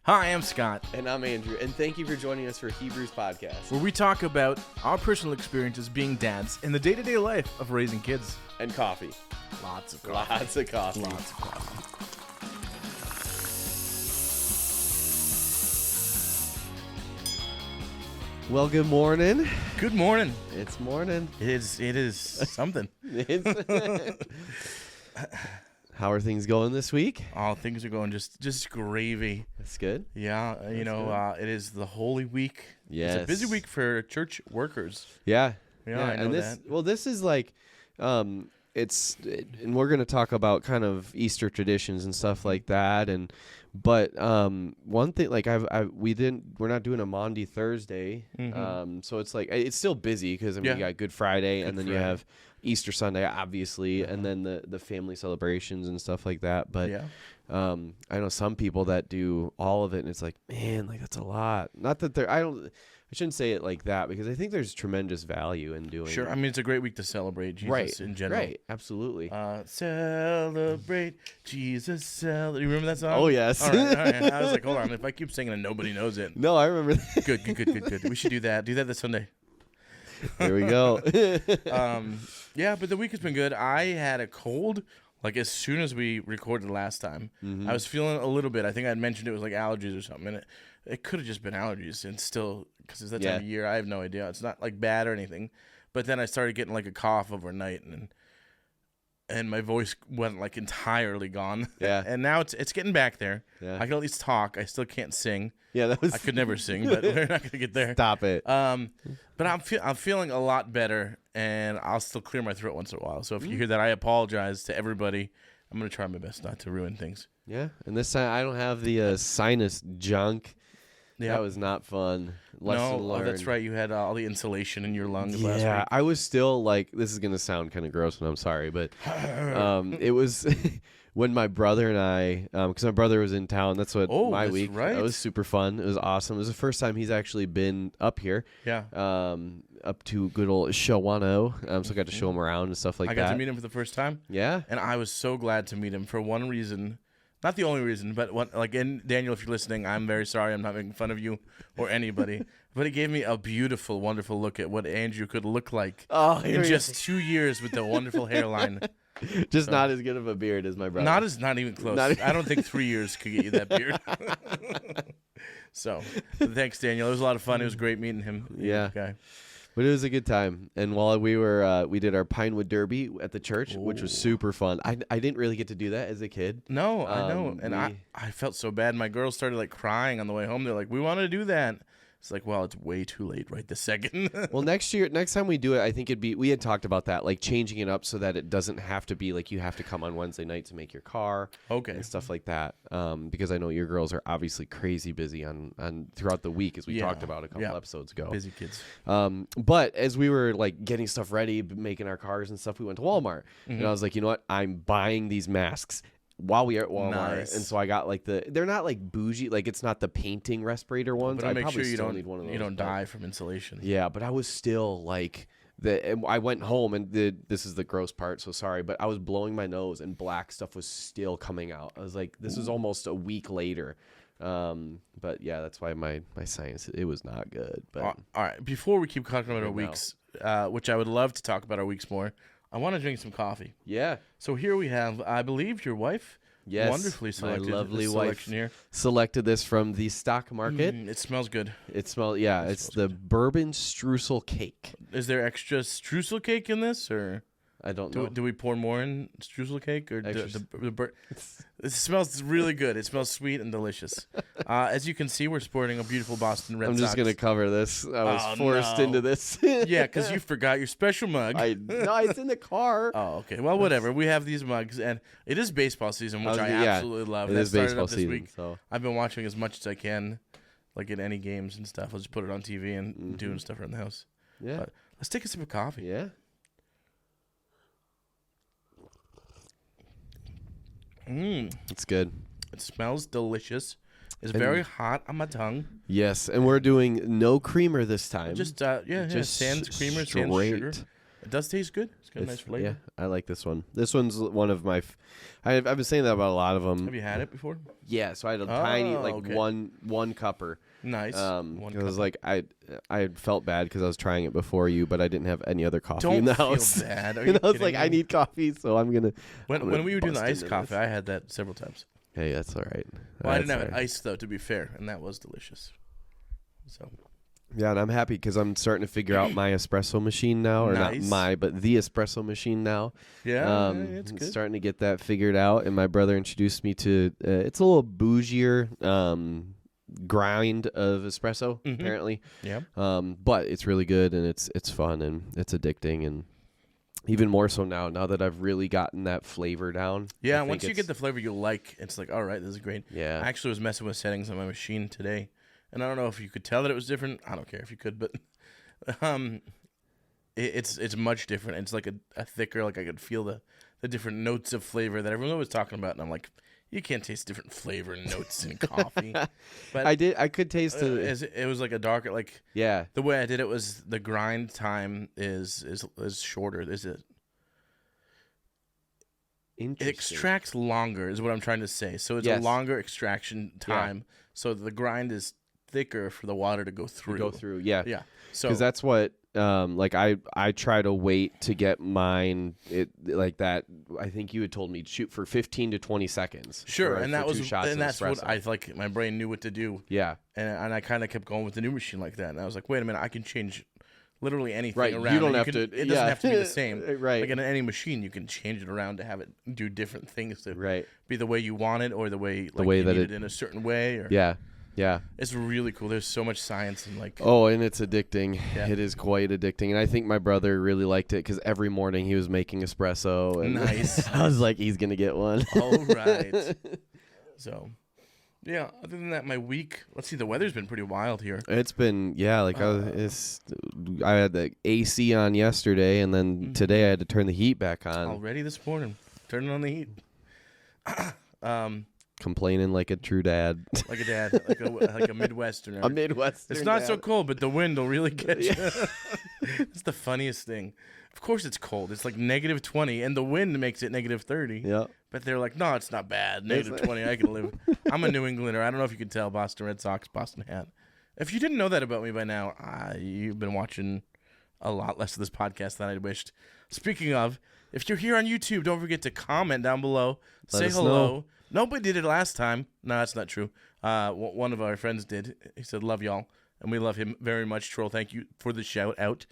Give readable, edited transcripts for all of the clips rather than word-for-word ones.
Hi, I'm Scott, And I'm Andrew, and thank you for joining us for Hebrews Podcast where we talk about our personal experiences being dads in the day-to-day life of raising kids. and coffee. Lots of coffee. Lots of coffee. Lots of coffee. Well, good morning. Good morning. It's morning. It is something. How are things going this week? Oh, things are going just gravy. That's good. Yeah, That's it is the Holy Week. Yes. It's a busy week for church workers. Yeah. Yeah, I know and this, that. Well, this is like, and we're going to talk about kind of Easter traditions and stuff like that. But one thing, like we're not doing a Maundy Thursday. Mhm. So it's like, it's still busy because you got Good Friday and then you Friday. have Easter Sunday, obviously, and then the family celebrations and stuff like that. But Yeah. I know some people that do all of it, and it's like, man, like that's a lot. Not that I shouldn't say it like that because I think there's tremendous value in doing. Sure. I mean, it's a great week to celebrate Jesus right in general. Right, absolutely. Celebrate Jesus. You remember that song? Oh, yes. All right. I was like, hold on. If I keep singing and nobody knows it. No, I remember that. Good. We should do that. Do that this Sunday. There we go. Yeah, but the week has been good. I had a cold, like as soon as we recorded last time. I was feeling a little bit. I think I had mentioned it was like allergies or something, and it could have just been allergies, and still, because it's that time of year, I have no idea. It's not like bad or anything, but then I started getting like a cough overnight, and my voice went like entirely gone. Yeah. And now it's getting back there. Yeah. I can at least talk. I still can't sing. Yeah, that was. I could never sing, but we're not gonna get there. Stop it. But I'm feeling a lot better, and I'll still clear my throat once in a while. So if you hear that, I apologize to everybody. I'm gonna try my best not to ruin things. Yeah, and this time I don't have the sinus junk. Yeah, That was not fun. Lesson learned. that's right. You had all the insulation in your lungs last Yeah, week. I was still like, this is gonna sound kind of gross, and I'm sorry, but it was when my brother and I, because my brother was in town. That's what my that's week. right. That was super fun. It was awesome. It was the first time he's actually been up here. Yeah, Up to good old Shawano. So I got to show him around and stuff like I that. got to meet him for the first time, Yeah. and I was so glad to meet him for one reason. Not the only reason, but and Daniel, if you're listening, I'm very sorry. I'm not making fun of you or anybody. But it gave me a beautiful, wonderful look at what Andrew could look like Oh, in just 2 years with the wonderful hairline. just not as good of a beard as my brother. Not even close. Not- I don't think 3 years could get you that beard. So, thanks, Daniel. It was a lot of fun. It was great meeting him. Yeah. Guy. But it was a good time. And while we were, we did our Pinewood Derby at the church, which was super fun. I didn't really get to do that as a kid. No, I know. And we- I felt so bad. My girls started like crying on the way home. They're like, we want to do that. It's like, well, it's way too late right this second. Well, next time we do it, I think we had talked about that, like changing it up so that it doesn't have to be like you have to come on Wednesday night to make your car. Okay. And stuff like that. Because I know your girls are obviously crazy busy on throughout the week, as we talked about a couple episodes ago. Busy kids. But as we were like getting stuff ready, making our cars and stuff, we went to Walmart, and I was like, you know what? I'm buying these masks while we are at Walmart. Nice. And so I got like they're not like bougie, like it's not the painting respirator ones. But I make probably sure you still don't need one of those. you don't but- die from insulation. Yeah, but I was still like I went home and this is the gross part, so sorry, but I was blowing my nose and black stuff was still coming out. I was like, this is almost a week later. But yeah, that's why my science, it was not good. But All right. Before we keep talking about our Right now. weeks, which I would love to talk about our weeks more, I want to drink some coffee. yeah. So here we have, I believe, your wife. Yes, Wonderfully selected. my lovely this wife selection here. selected this from the stock market. It smells good. It smells, yeah, it's the bourbon streusel cake. Is there extra streusel cake in this, or I don't know. do we pour more in streusel cake, or Extra it smells really good. It smells sweet and delicious. As you can see, we're sporting a beautiful Boston Red I'm Sox. just going to cover this. I was Oh, forced no. into this. Yeah, because you forgot your special mug. No, it's in the car. Oh, okay. Well, whatever. We have these mugs, and it is baseball season, which I yeah, absolutely love. It That is started baseball up this season. week. So I've been watching as much as I can, like at any games and stuff. I'll just put it on TV and doing stuff around the house. yeah, But let's take a sip of coffee. yeah. It's good. It smells delicious. It's very hot on my tongue. Yes, and we're doing no creamer this time. Just Just sans creamer, sans straight sugar. It does taste good. It's got a nice flavor. Yeah, I like this one. This one's one of my. I've been saying that about a lot of them. Have you had it before? Yeah, so I had a tiny okay. one cupper. Nice. It was like I felt bad because I was trying it before you, but I didn't have any other coffee in the house. Don't feel bad. Are And you I was like, kidding I me? need coffee, so I'm gonna. When we were doing the bust iced into coffee, this. I had that several times. Hey, that's all right. Well, I didn't have That's it all right. iced though, to be fair, and that was delicious. So Yeah, and I'm happy because I'm starting to figure out my espresso machine now, or Nice. not my, but the espresso machine now. yeah, it's good. Starting to get that figured out, and my brother introduced me to. It's a little bougier grind of espresso, Mhm. apparently. Yeah. But it's really good, and it's fun, and it's addicting, and even more so now that I've really gotten that flavor down. Yeah, I think once you get it's- the flavor you like, it's like, all right, this is great. yeah, I actually was messing with settings on my machine today, and I don't know if you could tell that it was different. I don't care if you could, but it's much different. It's like a thicker, like I could feel the different notes of flavor that everyone was talking about, and I'm like, you can't taste different flavor notes in coffee. But I could taste it was like a darker, like yeah. the way I did it was the grind time is shorter. Is it? It Interesting. extracts longer, is what I'm trying to say. So it's Yes. a longer extraction time. So the grind is thicker for the water to go through. Go through, yeah. Yeah. So Because that's what like I try to wait to get mine like that. I think you had told me shoot for 15 to 20 seconds. sure, for- and for that was 2 shots and of that's what espresso. I like. My brain knew what to do, Yeah, and I kind of kept going with the new machine like that. And I was like, wait a minute, I can change literally anything right. around. You don't and have can- to. It doesn't yeah. have to be the same. right. Like in any machine, you can change it around to have it do different things to right. be the way you want it, or the way like way you that need it- it in a certain way. Or Yeah. Yeah. it's really cool. There's so much science and like. Oh, and it's addicting. Yeah. It is quite addicting. And I think my brother really liked it because every morning he was making espresso. And Nice. I was like, he's going to get one. All right. So, yeah. Other than that, my week. Let's see. The weather's been pretty wild here. It's been, yeah, like I had the AC on yesterday, and then today I had to turn the heat back on, Already this morning, turning on the heat. complaining like a true dad. Like a dad, like a Midwesterner. A Midwestern It's not so dad. cold, but the wind will really get you. It's the funniest thing. Of course, it's cold. It's like -20, and the wind makes it -30. Yeah. But they're like, no, it's not bad. -20, I can live. I'm a New Englander. I don't know if you can tell. Boston Red Sox, Boston hat. If you didn't know that about me by now, you've been watching a lot less of this podcast than I wished. Speaking of, if you're here on YouTube, don't forget to comment down below. Let Say us hello. know. Nobody did it last time. No, that's not true. One of our friends did. He said, love y'all. And we love him very much. Troll, thank you for the shout out.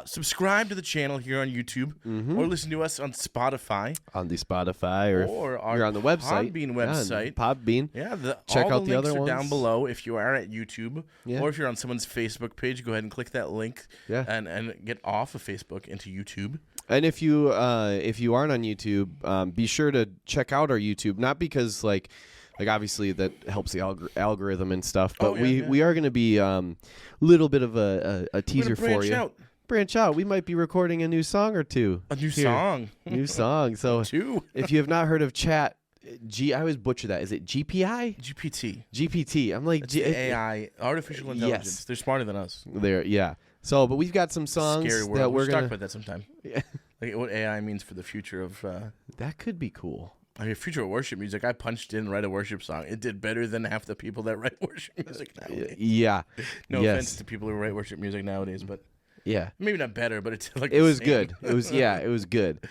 Subscribe to the channel here on YouTube or listen to us on Spotify On the Spotify or or our you're on the website. Podbean Yeah, website. Podbean. Yeah, Check all out the links other are down ones. below if you are at YouTube Yeah. or if you're on someone's Facebook page. Go ahead and click that link Yeah. and get off of Facebook into YouTube. And if you aren't on YouTube, be sure to check out our YouTube. Not because like obviously that helps the algorithm and stuff, but Oh, yeah, yeah. we are going to be little bit of a We're teaser gonna branch for you. out. Branch out. We might be recording a new song or two. A new here. song. New song. So Two. if you have not heard of Chat I always butcher that. Is it GPI? GPT. GPT. I'm like It's the AI, artificial intelligence. Yes. They're smarter than us. There, yeah. So, but we've got some songs Scary world. that We're we're talk gonna. about that sometime. Yeah. Like what AI means for the future of That could be cool. future of worship music. I punched in write a worship song. It did better than half the people that write worship music nowadays. Yeah. No yes. offense to people who write worship music nowadays, but Yeah. maybe not better, but it's like It the was same. good. It was it was good.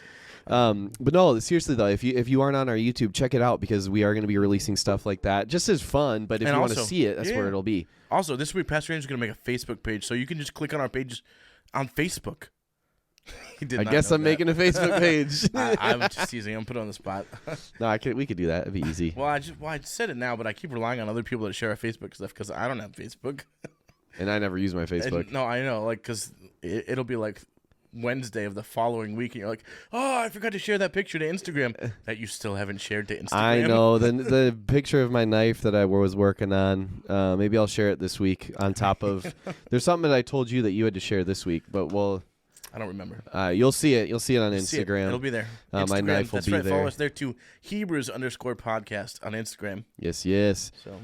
But no, seriously though, if you aren't on our YouTube, check it out because we are going to be releasing stuff like that, just as fun. But if And you want to also- see it, that's where yeah. it'll be. Also, this week Pastor Andrew's going to make a Facebook page, so you can just click on our page on Facebook. He did I not guess know I'm that. making a Facebook page. I'm just teasing. I'm put on the spot. No, we could do that. It'd be easy. Well, I said it now, but I keep relying on other people to share our Facebook stuff because I don't have Facebook. And I never use my And- Facebook. no, I know, like, because it'll be like Wednesday of the following week, and you're like, oh, I forgot to share that picture to Instagram that you still haven't shared to Instagram. I know the picture of my knife that I was working on. Maybe I'll share it this week. On top of, there's something that I told you that you had to share this week, but I don't remember. you'll see it. You'll see it on See it. Instagram. It'll be there. My Instagram, knife will that's be right. there. Follow us there too. Hebrews_podcast on Instagram. Yes. So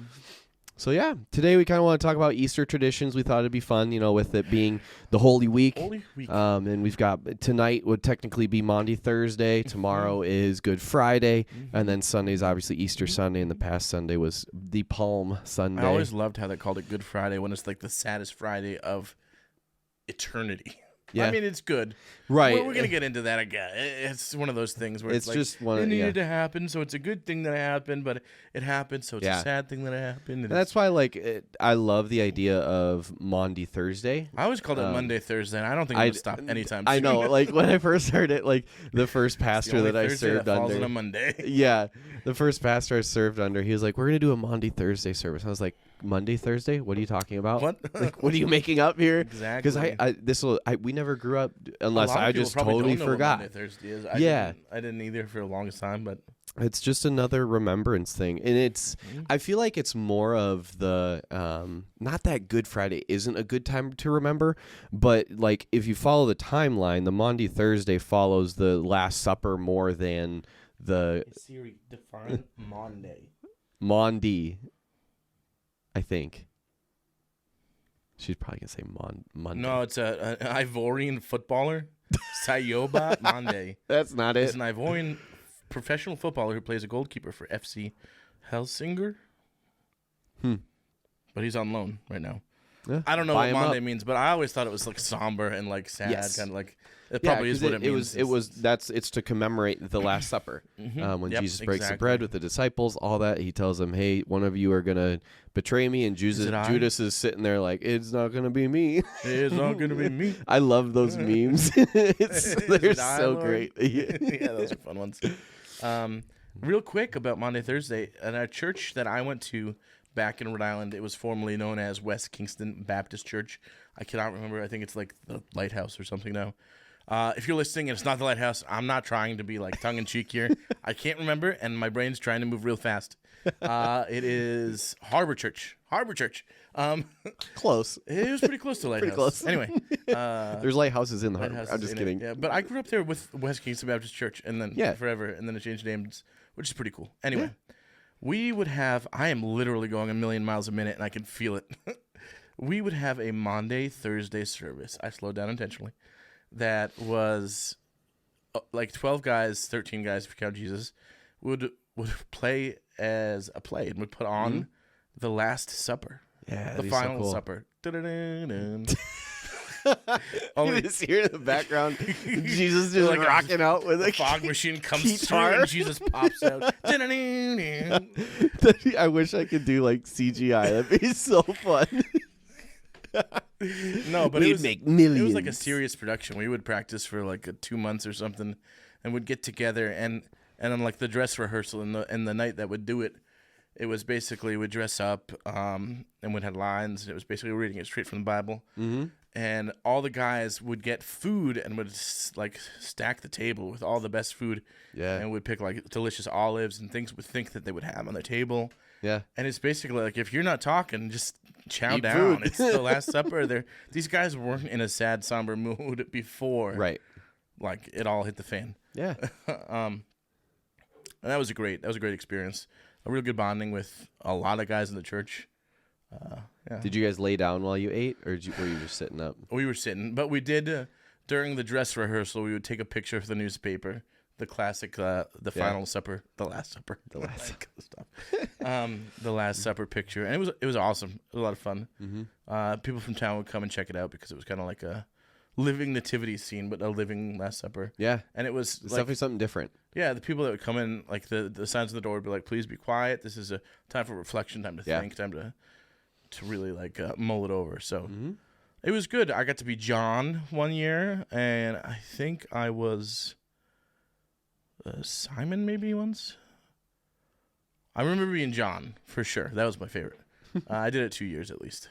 So yeah, today we kind of want to talk about Easter traditions. We thought it'd be fun, with it being the Holy Week. Holy Week. And we've got tonight would technically be Maundy Thursday. Tomorrow is Good Friday, and then Sunday's obviously Easter Sunday, and the past Sunday was the Palm Sunday. I always loved how they called it Good Friday when it's like the saddest Friday of eternity. Yeah. I mean, it's good. Right. We're going to get into that again. It's one of those things where it's like, just one. it needed to happen, so it's a good thing that it happened, but it happened, so it's a sad thing that it happened. And that's why, I love the idea of Maundy Thursday. I always called it Monday, Thursday, and I don't think it'll stop anytime soon. I know. When I first heard it, the first pastor the that I Thursday served that falls under. on a Monday. Yeah. The first pastor I served under, he was like, we're going to do a Maundy Thursday service. I was like, Monday, Thursday? What are you talking about? What? What are you making up here? Exactly. Because we never grew up unless A lot of I people just probably totally don't know what forgot. Monday, Thursday is. I didn't either for the longest time, but It's just another remembrance thing. And I feel like it's more of the, not that Good Friday isn't a good time to remember, but if you follow the timeline, the Maundy Thursday follows the Last Supper more than the Siri, define Monday. Maundy, I think. She's probably going to say Monday. No, it's an Ivorian footballer, Sayoba Monday. That's not He's it. an Ivorian professional footballer who plays a goalkeeper for FC Helsingør. But he's on loan right now. Yeah, I don't know buy what him Monday up. means, but I always thought it was somber and sad, Yes. kind of it probably is what it means. It's to commemorate the Last Supper when Yep, Jesus breaks the exactly. bread with the disciples, all that. He tells them, hey, one of you are going to betray me, and it I? Judas is sitting there it's not going to be me. It's not going to be me. I love those memes. They're it I, so Lord? great. Yeah, those are fun ones. Real quick about Maundy Thursday, at a church that I went to back in Rhode Island, it was formerly known as West Kingston Baptist Church. I cannot remember. I think it's like the Lighthouse or something now. If you're listening and it's not the Lighthouse, I'm not trying to be tongue-in-cheek here. I can't remember, and my brain's trying to move real fast. It is Harbor Church. Harbor Church. Close. It was pretty close to Lighthouse. Pretty close. Anyway. There's lighthouses in the harbor. Lighthouses I'm just in kidding. it. Yeah, but I grew up there with West Kingston Baptist Church, and then forever, and then it changed names, which is pretty cool. Anyway, we would have. I am literally going a million miles a minute, and I can feel it. We would have a Maundy Thursday service. I slowed down intentionally. That was 12 guys, 13 guys if you count Jesus, would play as a play and would put on the Last Supper. Yeah, the final supper. Dun-dun-dun-dun. You just hear in the background Jesus just rocking out with a fog machine comes guitar. through and Jesus pops out. Dun-dun-dun-dun. I wish I could do CGI. That'd be so fun. No, but We'd make millions. It was like a serious production. We would practice for 2 months or something, and would get together and on the dress rehearsal and the night that would do it. It was basically we'd dress up and we'd have lines. And it was basically reading it straight from the Bible. Mm-hmm. And all the guys would get food and would stack the table with all the best food. Yeah. And would pick delicious olives and things would think that they would have on their table. Yeah. And it's basically if you're not talking, just chow Eat down. food. It's the Last Supper. These guys weren't in a sad, somber mood before. Right. It all hit the fan. Yeah. And that was a great experience. A real good bonding with a lot of guys in the church. Yeah. Did you guys lay down while you ate, or were you just sitting up? We were sitting, but we did during the dress rehearsal. We would take a picture for the newspaper, the classic, the final supper, the Last Supper, the Last stuff, the Last Supper picture, and it was awesome. It was a lot of fun. Mm-hmm. People from town would come and check it out because it was kind of like a living nativity scene, but a living Last Supper. Yeah, and it was definitely something different. Yeah, the people that would come in, the signs on the door would be like, "Please be quiet. This is a time for reflection, time to think, time to really mull it over." So it was good. I got to be John one year, and I think I was Simon maybe once. I remember being John for sure. That was my favorite. I did it 2 years at least.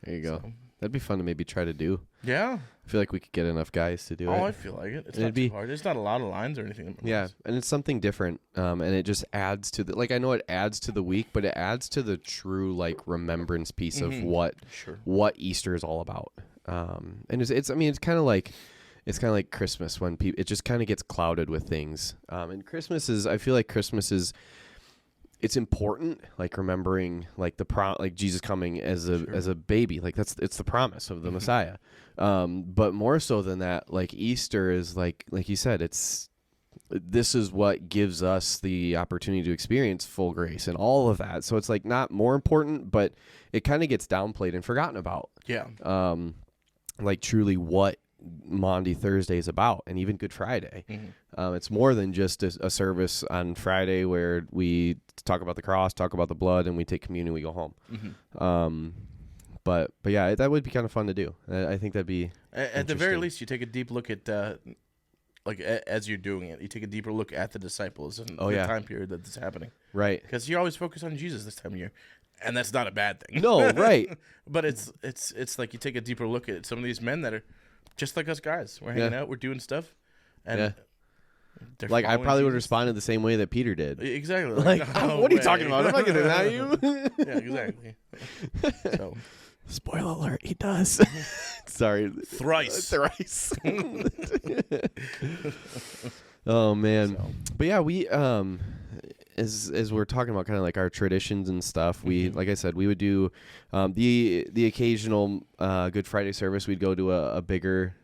There you go. So. That'd be fun to maybe try to do. Yeah. I feel like we could get enough guys to do it. Oh, I feel like it. It's not too hard. It's not a lot of lines or anything. Yeah, and it's something different, and it just adds to the I know it adds to the week, but it adds to the true remembrance piece of what Easter is all about. And it's kind of like Christmas when people it just kind of gets clouded with things. And Christmas is I feel like Christmas is it's important, like remembering like like Jesus coming as a baby, like it's the promise of the Messiah. But more so than that, like Easter is like you said, this is what gives us the opportunity to experience full grace and all of that. So it's like not more important, but it kind of gets downplayed and forgotten about. Yeah. Like truly what Maundy Thursday is about, and even Good Friday. It's more than just a service on Friday where we talk about the cross, talk about the blood, and we take communion, we go home. But yeah, that would be kind of fun to do. I think that'd be at the very least, you take a deep look at like as you're doing it, you take a deeper look at the disciples and the time period that this is happening. Right. Because you always focus on Jesus this time of year, and that's not a bad thing. No, right. But it's like you take a deeper look at some of these men that are just like us guys. We're hanging out, we're doing stuff, and like I probably would have responded the same way that Peter did. Exactly. Like no what are you way. talking about? I'm not going to deny you. Yeah, exactly. So, spoiler alert, he does. Sorry. Thrice. Oh man. So. But yeah, we as we're talking about kind of like our traditions and stuff, we like I said, we would do the occasional Good Friday service. We'd go to a bigger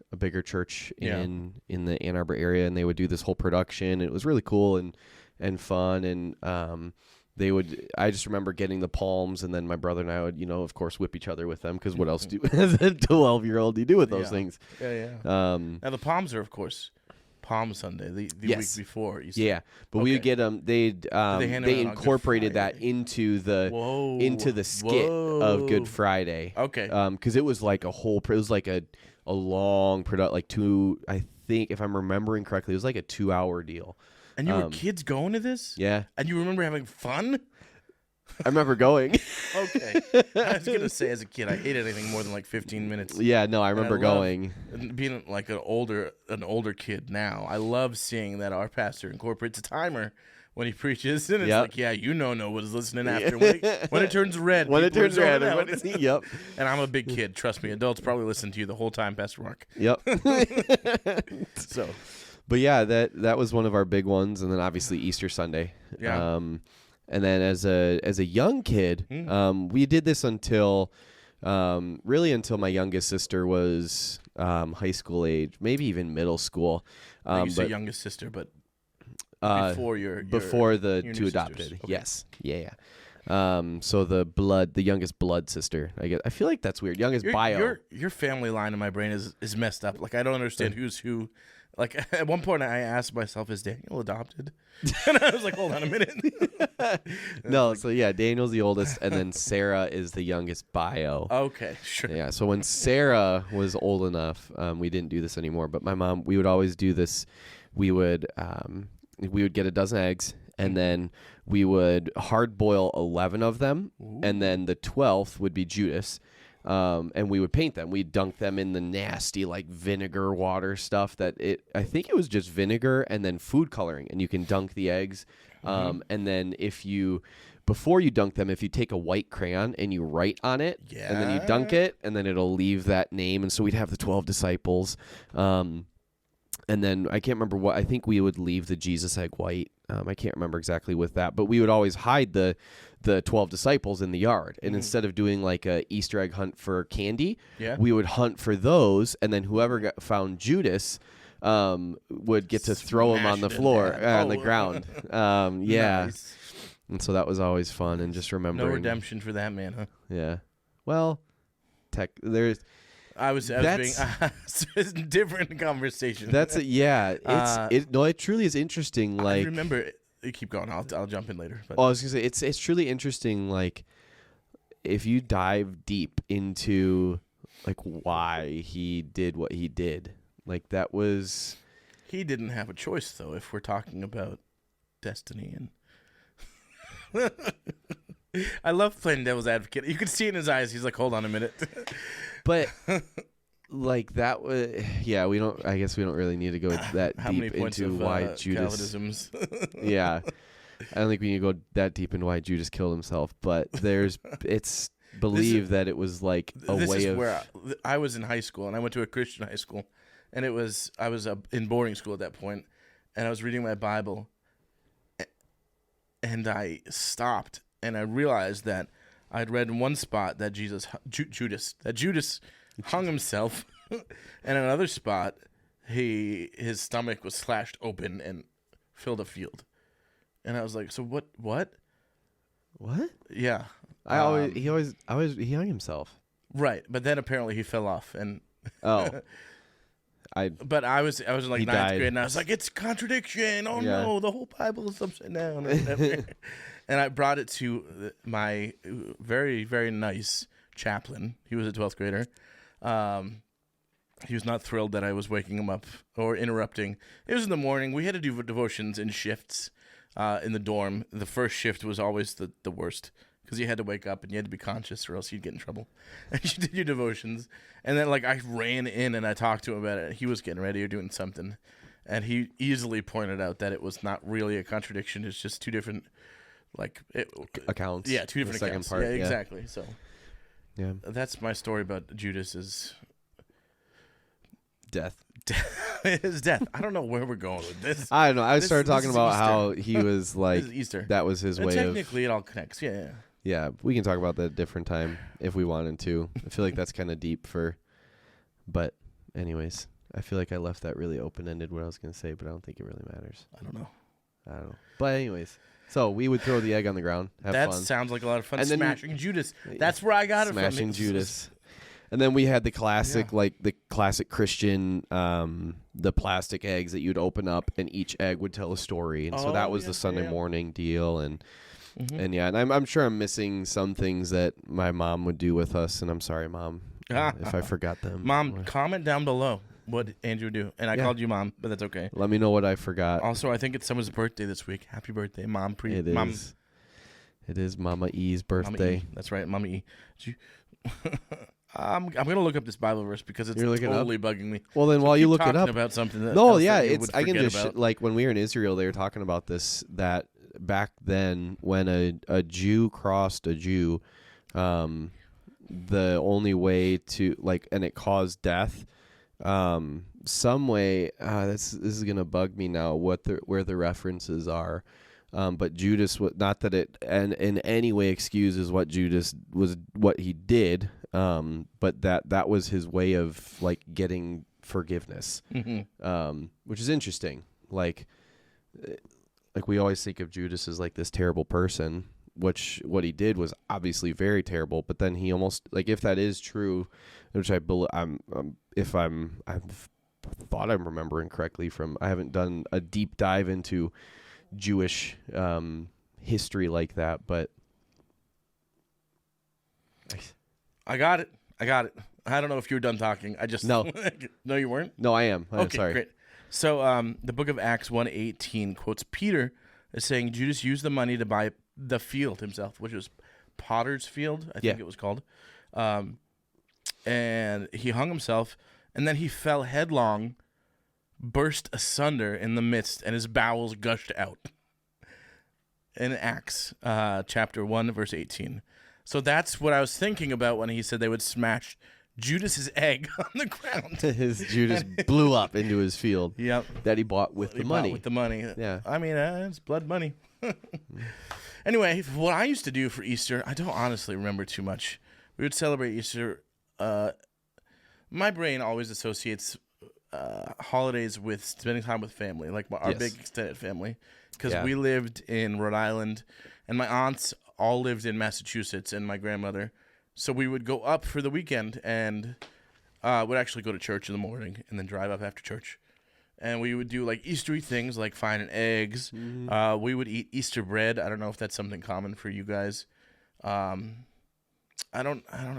church in the Ann Arbor area, and they would do this whole production. It was really cool and fun, and I just remember getting the palms, and then my brother and I would, of course, whip each other with them, because what else as a 12-year-old do you do with those things? Yeah. Now the palms are, of course, Palm Sunday, the week before. Yeah, but we would get them. They incorporated that into the skit of Good Friday. Okay. Because it was like it was like a long product, like I think if I'm remembering correctly, it was like a 2-hour deal. And you were kids going to this? Yeah. And you remember having fun? I remember going. Okay. I was going to say, as a kid, I hated anything more than like 15 minutes. Yeah, no, I remember going. Being like an older kid now, I love seeing that our pastor incorporates a timer when he preaches. And it's like, no one is listening after. When it turns red. When it turns red. Yep. And I'm a big kid. Trust me. Adults probably listen to you the whole time, Pastor Mark. Yep. So... But yeah, that was one of our big ones, and then obviously Easter Sunday. Yeah. And then as a young kid, we did this until my youngest sister was high school age, maybe even middle school. You say youngest sister, but before before the your two adopted. Okay. Yes. Yeah. So the youngest blood sister. I guess I feel like that's weird. Youngest bio. Your family line in my brain is messed up. Like I don't understand who's who. Like, at one point, I asked myself, is Daniel adopted? And I was like, hold on a minute. No, so yeah, Daniel's the oldest, and then Sarah is the youngest bio. Okay, sure. Yeah, so when Sarah was old enough, we didn't do this anymore, but my mom, we would always do this. We would get a dozen eggs, and then we would hard boil 11 of them, and then the 12th would be Judas. And we would paint them. We'd dunk them in the nasty like vinegar water stuff I think it was just vinegar and then food coloring, and you can dunk the eggs. And then before you dunk them, if you take a white crayon and you write on it, and then you dunk it, and then it'll leave that name. And so we'd have the 12 disciples. And then I can't remember I think we would leave the Jesus egg white. I can't remember exactly with that, but we would always hide the 12 disciples in the yard. And instead of doing like a Easter egg hunt for candy, we would hunt for those. And then whoever found Judas would get to throw him on the floor, on the ground. Yeah. Nice. And so that was always fun. And just remembering. No redemption for that man, huh? Yeah. Well, there's... I was being it's a different conversation. It truly is interesting. Like, I remember, you keep going. I'll jump in later. But. Oh, I was gonna say it's truly interesting. Like, if you dive deep into like why he did what he did, like that was. He didn't have a choice, though. If we're talking about destiny and. I love playing devil's advocate. You could see it in his eyes. He's like, "Hold on a minute." But like that was, I guess we don't really need to go that deep into why Judas. Yeah, I don't think we need to go that deep into why Judas killed himself. But it's believed that it was like a way of. Where I was in high school, and I went to a Christian high school, and I was in boarding school at that point, and I was reading my Bible. and I stopped, and I realized that I'd read in one spot that Judas hung himself, and in another spot, his stomach was slashed open and filled a field. And I was like, so what? What? Yeah. He hung himself. Right, but then apparently he fell off, and Oh, but I was in like He ninth died. grade, and I was like, it's contradiction. Oh Yeah. no, the whole Bible is upside down. Or whatever. And I brought it to my very, very nice chaplain. He was a 12th grader. He was not thrilled that I was waking him up or interrupting. It was in the morning. We had to do devotions in shifts in the dorm. The first shift was always the worst, because you had to wake up and you had to be conscious or else you'd get in trouble. And you did your devotions. And then, like, I ran in and I talked to him about it. He was getting ready or doing something. And he easily pointed out that it was not really a contradiction. It's just two different, accounts. Yeah, two different the second accounts. part. Yeah, exactly. So Yeah. that's my story about Judas's Death. his death. I don't know where we're going with this. I don't know. I This- started this talking is about Easter. how he was like, This is Easter. that was his And way of. technically, it all connects. Yeah. Yeah, we can talk about that a different time if we wanted to. I feel like that's kind of deep but anyways, I feel like I left that really open-ended what I was going to say, but I don't think it really matters. I don't know. I don't know. But anyways, so we would throw the egg on the ground, have That fun. sounds like a lot of fun. And then- Smashing Judas. That's where I got it from. Smashing It's- Judas. And then we had the classic, Yeah. like the classic Christian, the plastic eggs that you'd open up, and each egg would tell a story. And so Oh, that was yeah, the Sunday yeah. morning deal. And Mhm. and yeah, and I'm sure I'm missing some things that my mom would do with us. And I'm sorry, Mom, if I forgot them. Mom, comment down below what Andrew would do. And I Yeah. called you Mom, but that's okay. Let me know what I forgot. Also, I think it's someone's birthday this week. Happy birthday, Mom. It Mom, is. It is Mama E's Mama birthday. E. That's right, Mama E. I'm gonna look up this Bible verse because it's You're looking it up? totally bugging me. Well, then So while you keep look it talking up, about something that no, else yeah, that you it's would I can forget just about. like when we were in Israel, they were talking about this, that back then when a Jew crossed a Jew, the only way to and it caused death. Some way. This is gonna bug me now. Where the references are. But Judas was not that it and in any way excuses what Judas was, what he did. But that was his way of getting forgiveness. Which is interesting. Like we always think of Judas as this terrible person, which what he did was obviously very terrible. But then he almost if that is true, which I believe I've thought I'm remembering correctly from, I haven't done a deep dive into Jewish history like that, but I got it. I don't know if you were done talking. I just No. No, you weren't. no, I am. I'm Okay, sorry. great. So the book of Acts 1:18 quotes Peter as saying Judas used the money to buy the field himself, which was Potter's Field, I think Yeah. it was called. And he hung himself, and then he fell headlong, burst asunder in the midst, and his bowels gushed out. In Acts chapter 1, verse 18. So that's what I was thinking about when he said they would smash Judas's egg on the ground. His Judas blew up into his field Yep. that he bought with He the bought money. With the money. Yeah. I mean, it's blood money. Anyway, what I used to do for Easter, I don't honestly remember too much. We would celebrate Easter. My brain always associates holidays with spending time with family, like our Yes. big extended family. Because Yeah. we lived in Rhode Island, and my aunts all lived in Massachusetts, and my grandmother. So we would go up for the weekend and would actually go to church in the morning and then drive up after church. And we would do Eastery things like finding eggs. We would eat Easter bread. I don't know if that's something common for you guys. I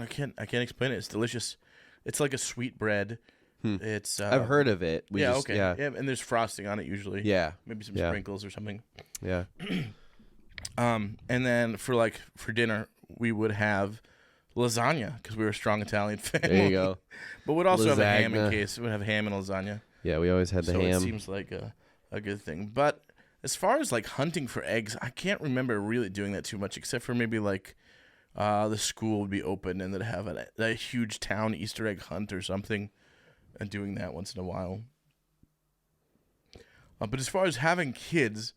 can't explain it. It's delicious. It's like a sweet bread. It's I've heard of it. Okay. Yeah, and there's frosting on it usually. Yeah. Maybe some Yeah. sprinkles or something. Yeah. And then for dinner we would have lasagna because we were a strong Italian family. There you go. But we'd also have a ham in Lasagna. case. We'd have ham and lasagna. Yeah, we always had the So it ham. seems like a good thing. But as far as hunting for eggs, I can't remember really doing that too much, except for maybe the school would be open and they'd have a huge town Easter egg hunt or something, and doing that once in a while. But as far as having kids,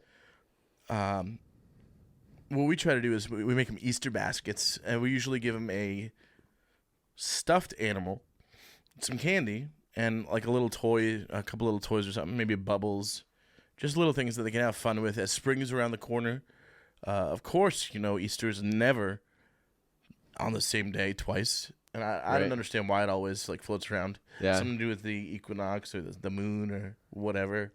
what we try to do is we make them Easter baskets, and we usually give them a stuffed animal, some candy, and like a little toy, a couple little toys or something, maybe bubbles, just little things that they can have fun with as spring is around the corner. Of course, Easter is never on the same day twice, and I don't understand why it always like floats around. Yeah. Something to do with the equinox or the moon or whatever.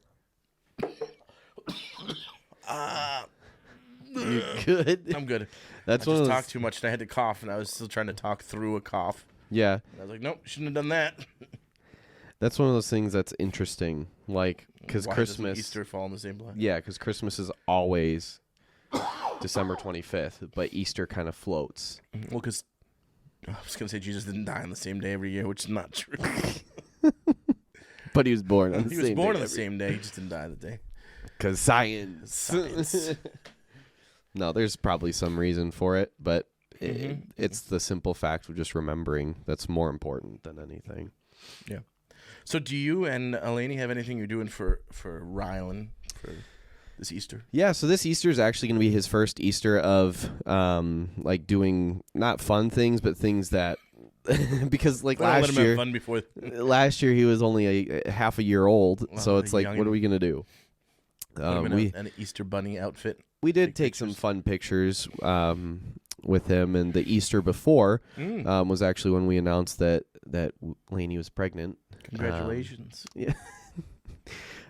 You good? I'm good. That's I one just of those. talked too much and I had to cough, and I was still trying to talk through a cough. Yeah, And I was like, nope, shouldn't have done that. that's one of those things that's interesting. Like, because Why doesn't Christmas, Easter fall in the same place? yeah, because Christmas is always December 25th, but Easter kind of floats. Well, because I was going to say Jesus didn't die on the same day every year, which is not true. But he was born on the He same was born day on the same day. He just didn't die the day. Because science. Science. No, there's probably some reason for it, but it's the simple fact of just remembering that's more important than anything. Yeah. So do you and Eleni have anything you're doing for Rylan for this Easter? Yeah, so this Easter is actually going to be his first Easter of like doing not fun things, but things that because like Let last him have year, fun before. last year he was only a half a year old, so it's like, young. what are we going to do? An Easter bunny outfit. We did Take take some fun pictures with him, and the Easter before was actually when we announced that Lainey was pregnant. Congratulations. Yeah.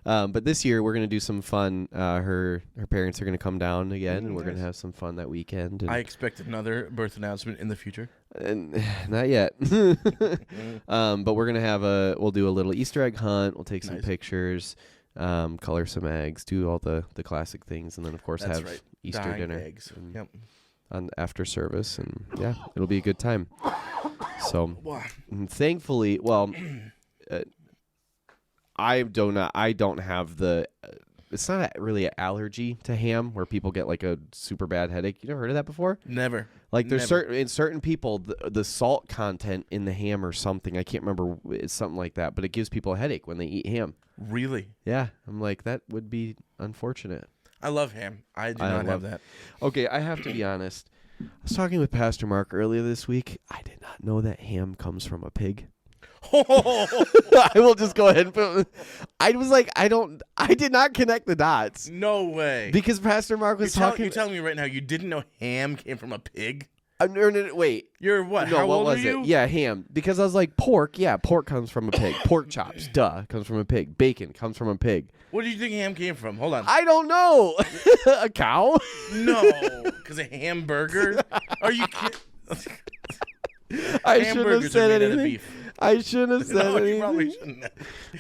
But this year we're gonna do some fun. Her parents are gonna come down again, and we're gonna have some fun that weekend. And, I expect another birth announcement in the future. and not yet. But we're gonna we'll do a little Easter egg hunt. We'll take some Nice. pictures, color some eggs, do all the classic things, and then of course That's have right. Easter Dying dinner eggs. and- Yep. on after service, and yeah, it'll be a good time. So Wow. thankfully, well, I don't have the. It's not really an allergy to ham where people get like a super bad headache. You never heard of that before? Never. Like there's Never. certain people the salt content in the ham or something. I can't remember. It's something like that, but it gives people a headache when they eat ham. Really? Yeah, I'm like that would be unfortunate. I love ham. I do not have that. Okay, I have to be honest. I was talking with Pastor Mark earlier this week. I did not know that ham comes from a pig. I will just go ahead and put. I was like, I did not connect the dots No way. because Pastor Mark was talking. You're telling me right now you didn't know ham came from a pig? No, wait. You're what? No, How what old was are you? it? Yeah, ham. Because I was like, pork. Yeah, pork comes from a pig. Pork chops, duh, comes from a pig. Bacon comes from a pig. What do you think ham came from? Hold on. I don't know. A cow? No, because a hamburger. Are you kidding? I shouldn't have Hamburgers are said made out of anything. beef. I shouldn't have said No, anything. you probably shouldn't.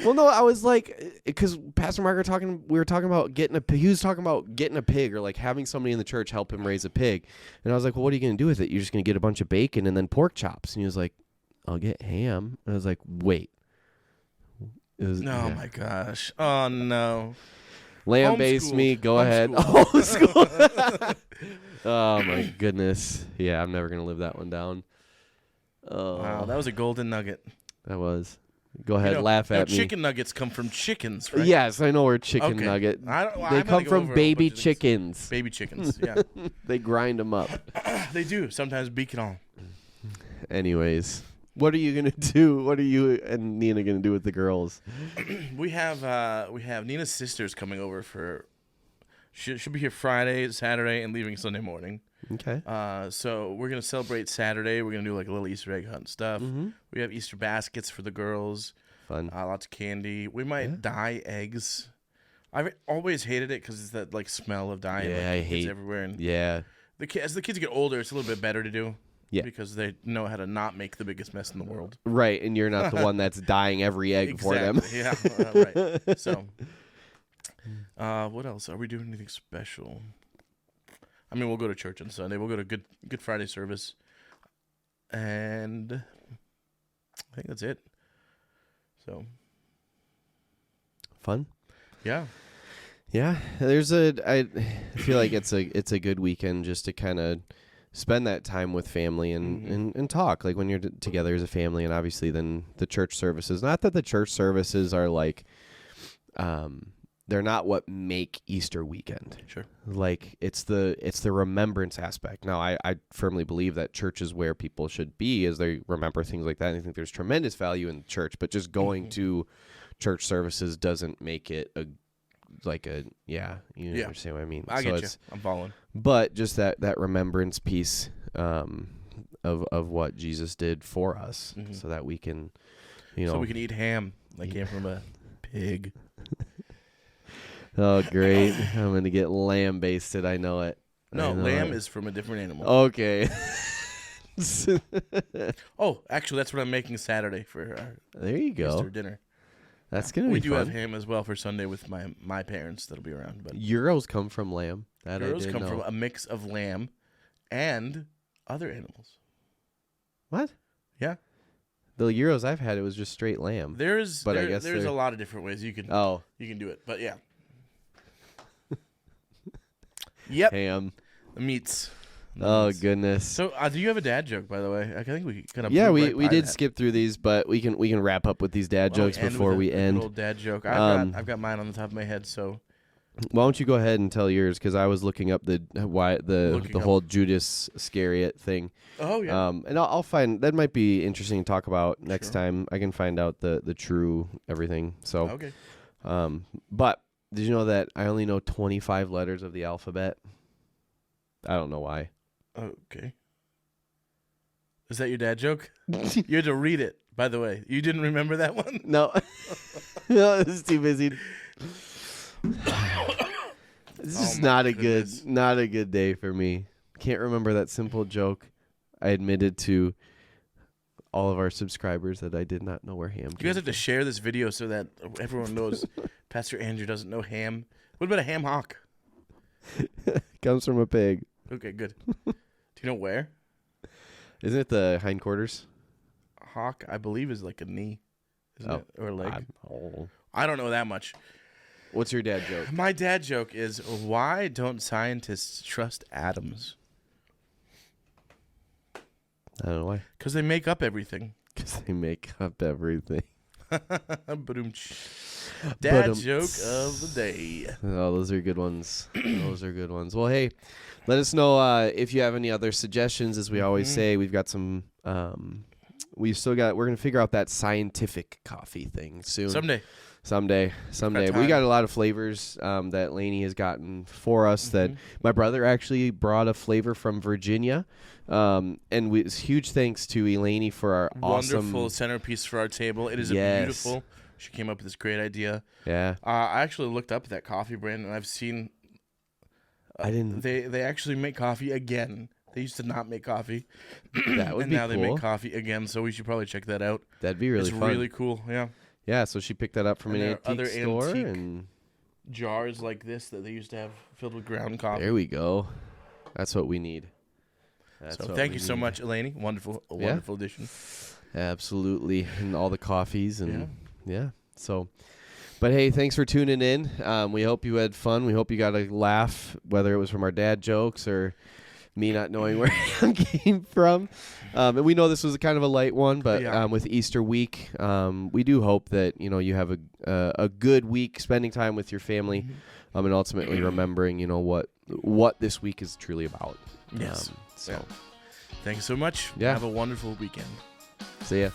Well, no, I was like, because Pastor Mark we were talking about getting a pig. He was talking about getting a pig or like having somebody in the church help him raise a pig. And I was like, well, what are you going to do with it? You're just going to get a bunch of bacon and then pork chops. And he was like, I'll get ham. And I was like, wait. It was, No, yeah. my gosh. Oh, no. Lamb based Homeschooled. me. Go ahead. Homeschool. Oh, my goodness. Yeah, I'm never going to live that one down. Oh, Wow, that was a golden nugget. that was. Go ahead, You know- laugh at me. Chicken nuggets come from chickens, right? Yes, I know where chicken Okay. nugget. I don't, well, They I'm gonna come go from over a baby bunch of things. chickens. Baby chickens, yeah. They grind them up. They do. Sometimes beak it on. Anyways, what are you gonna do? What are you and Nina gonna do with the girls? We have Nina's sisters coming over for. She'll be here Friday, Saturday, and leaving Sunday morning. Okay. So we're gonna celebrate Saturday. We're gonna do like a little Easter egg hunt stuff. Mm-hmm. We have Easter baskets for the girls. Fun. Lots of candy. We might dye eggs. I've always hated it because it's that like smell of dyeing. Yeah, like, I it's hate- everywhere. And Yeah. as the kids get older, it's a little bit better to do. Yeah. Because they know how to not make the biggest mess in the world. Right, and you're not the one that's dyeing every egg for them. Yeah, right. So, what else? Are we doing anything special? I mean, we'll go to church on Sunday. We'll go to Good Friday service, and I think that's it. So, Fun. yeah. Yeah. I feel like it's a good weekend just to kind of spend that time with family and talk, like when you're together as a family. And obviously then the church services, not that the church services are like they're not what make Easter weekend. Sure. Like it's the remembrance aspect. Now I firmly believe that church is where people should be as they remember things like that. And I think there's tremendous value in church, but just going to church services doesn't make it you understand what I mean. I get you. I'm following. But just that remembrance piece of what Jesus did for us, so that we can, so we can eat ham that came from a pig. Oh, great. I'm going to get lamb basted. I know it. No, lamb is from a different animal. Okay. Oh, actually, that's what I'm making Saturday for our there you go. Easter dinner. That's going to be fun. We do fun. have ham as well for Sunday with my parents that'll be around. But Gyros come from lamb. Gyros come from a mix of lamb and other animals. What? Yeah. The gyros I've had, it was just straight lamb. There's a lot of different ways you can do it. But yeah. Yep. Ham. The meats. Oh, goodness. So, do you have a dad joke, by the way? I think we kind of we did skip through these, but we can wrap up with these dad jokes before we end. Little dad joke. I've got mine on the top of my head. So, why don't you go ahead and tell yours? Because I was looking up the whole Judas Iscariot thing. Oh yeah. And I'll find that might be interesting to talk about next time. I can find out the true everything. So okay. But did you know that I only know 25 letters of the alphabet? I don't know why. Okay. Is that your dad joke? You had to read it, by the way. You didn't remember that one? No. No, this is too busy. This is not a good day for me. Can't remember that simple joke. I admitted to all of our subscribers that I did not know where ham. You guys have to share this video so that everyone knows Pastor Andrew doesn't know ham. What about a ham hock? Comes from a pig. Okay, good. Do you know where? Isn't it the hindquarters? Hock, I believe, is like a knee, isn't it? Or a leg. I I don't know that much. What's your dad joke? My dad joke is, why don't scientists trust atoms? I don't know why. Because they make up everything. Because they make up everything. Dad joke of the day. Oh, those are good ones. Those are good ones. Well, hey, let us know if you have any other suggestions. As we always say, we've got some. We're going to figure out that scientific coffee thing soon. Someday. We got a lot of flavors that Lainey has gotten for us. That my brother actually brought a flavor from Virginia. And huge thanks to Eleni for our wonderful centerpiece for our table. It is beautiful. She came up with this great idea. Yeah. I actually looked up that coffee brand, and I've seen. I didn't. They actually make coffee again. They used to not make coffee. That would be now cool. They make coffee again, so we should probably check that out. That'd be really fun. It's really cool. Yeah. Yeah. So she picked that up from an antique store and jars like this that they used to have filled with ground coffee. There we go. That's what we need. So thank you so much, Eleni. Wonderful addition. Absolutely, and all the coffees and yeah. So, but hey, thanks for tuning in. We hope you had fun. We hope you got a laugh, whether it was from our dad jokes or me not knowing where it came from. And we know this was kind of a light one, but with Easter week, we do hope that you have a good week spending time with your family, and ultimately remembering what this week is truly about. Yes. Thank you so much. Yeah. Have a wonderful weekend. See ya.